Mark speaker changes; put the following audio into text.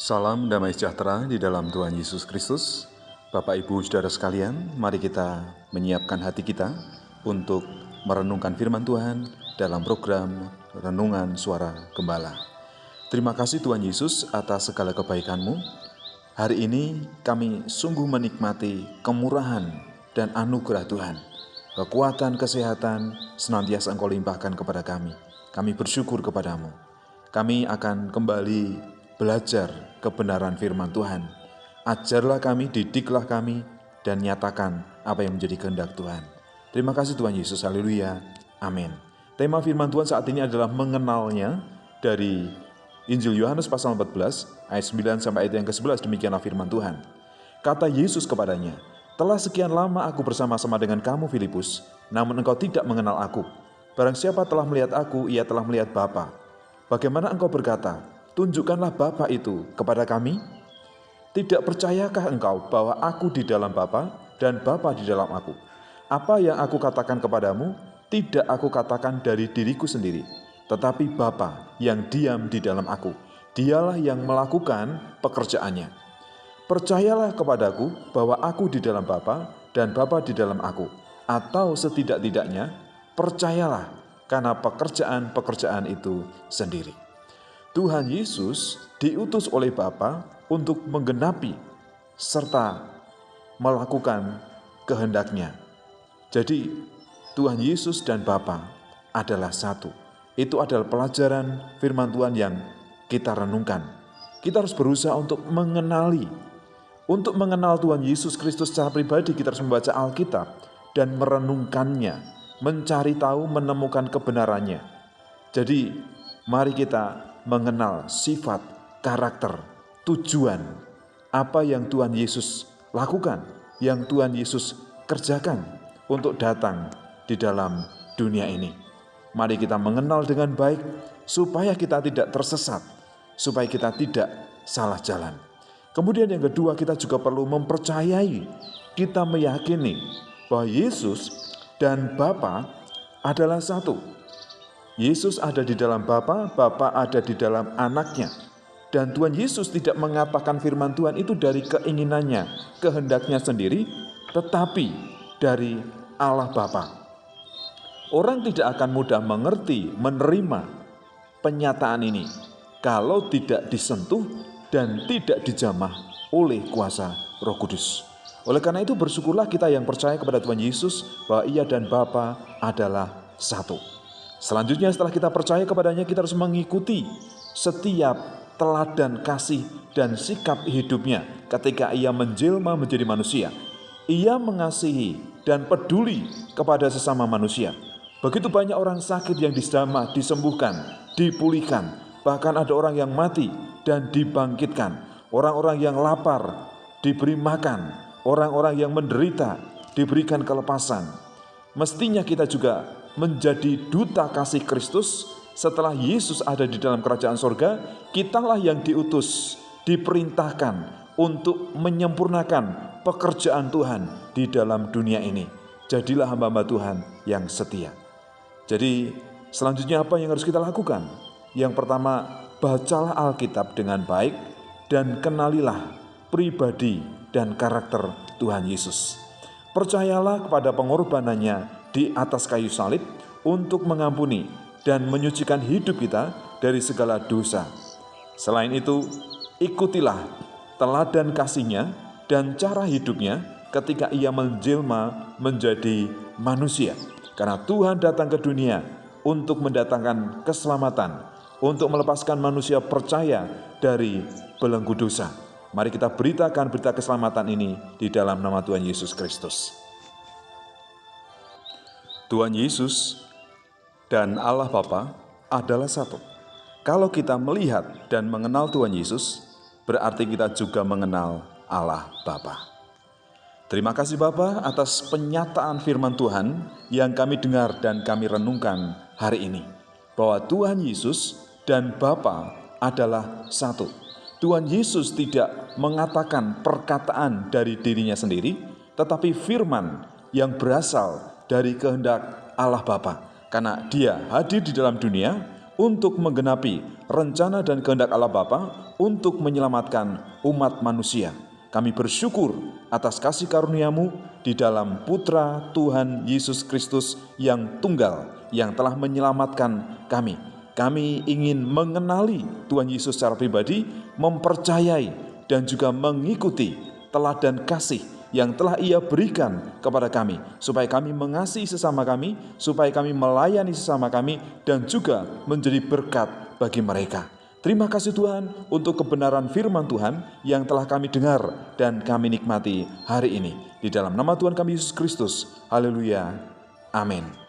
Speaker 1: Salam damai sejahtera di dalam Tuhan Yesus Kristus. Bapak Ibu Saudara sekalian, mari kita menyiapkan hati kita untuk merenungkan firman Tuhan dalam program Renungan Suara Gembala. Terima kasih Tuhan Yesus atas segala kebaikan-Mu. Hari ini kami sungguh menikmati kemurahan dan anugerah Tuhan. Kekuatan, kesehatan senantiasa Engkau limpahkan kepada kami. Kami bersyukur kepadamu. Kami akan kembali belajar kebenaran firman Tuhan. Ajarlah kami, didiklah kami, dan nyatakan apa yang menjadi kehendak Tuhan. Terima kasih Tuhan Yesus, haleluya, amin. Tema firman Tuhan saat ini adalah mengenalnya dari Injil Yohanes pasal 14 ayat 9 sampai ayat yang ke-11. Demikianlah firman Tuhan. Kata Yesus kepadanya, "Telah sekian lama aku bersama-sama dengan kamu Filipus, namun engkau tidak mengenal aku. Barang siapa telah melihat aku, ia telah melihat Bapa. Bagaimana engkau berkata, tunjukkanlah Bapa itu kepada kami? Tidak percayakah engkau bahwa aku di dalam Bapa dan Bapa di dalam aku? Apa yang aku katakan kepadamu, tidak aku katakan dari diriku sendiri, tetapi Bapa yang diam di dalam aku, Dialah yang melakukan pekerjaannya. Percayalah kepadaku bahwa aku di dalam Bapa dan Bapa di dalam aku, atau setidak-tidaknya percayalah karena pekerjaan-pekerjaan itu sendiri." Tuhan Yesus diutus oleh Bapa untuk menggenapi serta melakukan kehendak-Nya. Jadi Tuhan Yesus dan Bapa adalah satu. Itu adalah pelajaran firman Tuhan yang kita renungkan. Kita harus berusaha untuk mengenali. Untuk mengenal Tuhan Yesus Kristus secara pribadi, kita harus membaca Alkitab dan merenungkannya, mencari tahu, menemukan kebenarannya. Jadi mari kita mengenal sifat, karakter, tujuan, apa yang Tuhan Yesus lakukan, yang Tuhan Yesus kerjakan untuk datang di dalam dunia ini. Mari kita mengenal dengan baik supaya kita tidak tersesat, supaya kita tidak salah jalan. Kemudian yang kedua, kita juga perlu mempercayai, kita meyakini bahwa Yesus dan Bapa adalah satu. Yesus ada di dalam Bapa, Bapa ada di dalam anaknya. Dan Tuhan Yesus tidak mengatakan firman Tuhan itu dari keinginannya, kehendaknya sendiri, tetapi dari Allah Bapa. Orang tidak akan mudah mengerti, menerima penyataan ini kalau tidak disentuh dan tidak dijamah oleh kuasa Roh Kudus. Oleh karena itu bersyukurlah kita yang percaya kepada Tuhan Yesus bahwa Ia dan Bapa adalah satu. Selanjutnya setelah kita percaya kepadanya, kita harus mengikuti setiap teladan kasih dan sikap hidupnya ketika Ia menjelma menjadi manusia. Ia mengasihi dan peduli kepada sesama manusia. Begitu banyak orang sakit yang dijamah, disembuhkan, dipulihkan. Bahkan ada orang yang mati dan dibangkitkan. Orang-orang yang lapar diberi makan. Orang-orang yang menderita diberikan kelepasan. Mestinya kita juga menjadi duta kasih Kristus. Setelah Yesus ada di dalam kerajaan sorga, kitalah yang diutus, diperintahkan untuk menyempurnakan pekerjaan Tuhan di dalam dunia ini. Jadilah hamba-hamba Tuhan yang setia. Jadi selanjutnya apa yang harus kita lakukan? Yang pertama, bacalah Alkitab dengan baik dan kenalilah pribadi dan karakter Tuhan Yesus. Percayalah kepada pengorbanannya di atas kayu salib untuk mengampuni dan menyucikan hidup kita dari segala dosa. Selain itu, ikutilah teladan kasih-Nya dan cara hidupnya ketika Ia menjelma menjadi manusia. Karena Tuhan datang ke dunia untuk mendatangkan keselamatan, untuk melepaskan manusia percaya dari belenggu dosa. Mari kita beritakan berita keselamatan ini di dalam nama Tuhan Yesus Kristus. Tuhan Yesus dan Allah Bapa adalah satu. Kalau kita melihat dan mengenal Tuhan Yesus, berarti kita juga mengenal Allah Bapa. Terima kasih Bapa atas penyataan firman Tuhan yang kami dengar dan kami renungkan hari ini. Bahwa Tuhan Yesus dan Bapa adalah satu. Tuhan Yesus tidak mengatakan perkataan dari dirinya sendiri, tetapi firman yang berasal dari kehendak Allah Bapa. Karena Dia hadir di dalam dunia untuk menggenapi rencana dan kehendak Allah Bapa untuk menyelamatkan umat manusia. Kami bersyukur atas kasih karunia-Mu di dalam Putra Tuhan Yesus Kristus yang tunggal, yang telah menyelamatkan kami. Kami ingin mengenali Tuhan Yesus secara pribadi, mempercayai dan juga mengikuti teladan kasih yang telah Ia berikan kepada kami, supaya kami mengasihi sesama kami, supaya kami melayani sesama kami, dan juga menjadi berkat bagi mereka. Terima kasih Tuhan untuk kebenaran firman Tuhan yang telah kami dengar dan kami nikmati hari ini. Di dalam nama Tuhan kami Yesus Kristus. Haleluya. Amin.